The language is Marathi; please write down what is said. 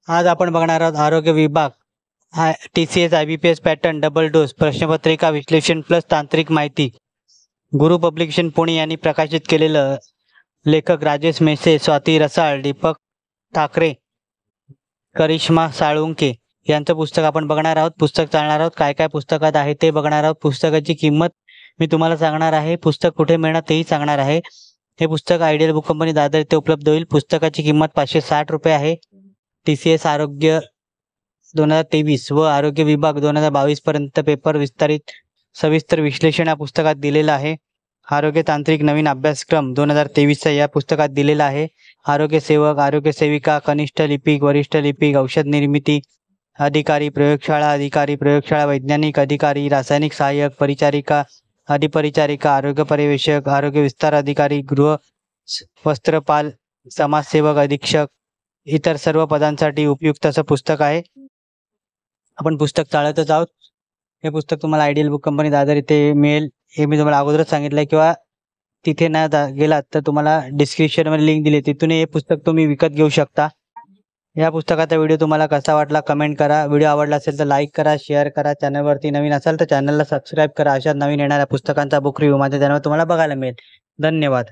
आज आपण बघणार आहोत आरोग्य विभाग TCS IBPS pattern double dose प्रश्नपत्रिका विश्लेषण प्लस तांत्रिक माहिती. गुरु पब्लिकेशन पुणे यांनी प्रकाशित केलेलं. लेखक राजेश मेसे, स्वाती रसाळ, दीपक ठाकरे, करिश्मा साळुंके यांचं पुस्तक आपण बघणार आहोत. पुस्तक चालणार आहोत. काय काय पुस्तकात आहे ते बघणार आहोत. पुस्तकाची किंमत मी तुम्हाला सांगणार आहे. पुस्तक कुठे मिळणार तेही सांगणार आहे. हे पुस्तक आयडियल बुक कंपनी दादर येथे उपलब्ध होईल. पुस्तकाची किंमत 560 रुपये आहे. TCS आरोग्य 2023 व आरोग्य विभाग 2022 पर्यंत पेपर विस्तारित सविस्तर विश्लेषण या पुस्तकात दिलेलं आहे. आरोग्य तांत्रिक नवीन अभ्यासक्रम 2023 या पुस्तकात दिलेला आहे. आरोग्य सेवक, आरोग्य सेविका, कनिष्ठ लिपिक, वरिष्ठ लिपिक, औषध निर्मिती अधिकारी, प्रयोगशाळा वैज्ञानिक अधिकारी, रासायनिक सहाय्यक, परिचारिका, अधिपरिचारिका, आरोग्य पर्यवेक्षक, आरोग्य विस्तार अधिकारी, गृह वस्त्रपाल, समाजसेवक, अधीक्षक इतर सर्व पदांसाठी उपयुक्त असं पुस्तक आहे. आपण पुस्तक चाळतच आहोत. हे पुस्तक तुम्हाला आयडियल बुक कंपनी दादर इथे मिळेल. हे मी तुम्हाला अगोदरच सांगितलं किंवा तिथे गेलात तर तुम्हाला डिस्क्रिप्शनमध्ये लिंक दिली, तिथून हे पुस्तक तुम्ही विकत घेऊ शकता. या पुस्तकाचा व्हिडिओ तुम्हाला कसा वाटला कमेंट करा. व्हिडिओ आवडला असेल तर लाईक करा, शेअर करा. चॅनलवरती नवीन असाल तर चॅनलला सबस्क्राईब करा. अशा नवीन येणाऱ्या पुस्तकांचा बुक रिव्ह्यू माझ्या चॅनलवर तुम्हाला बघायला मिळेल. धन्यवाद.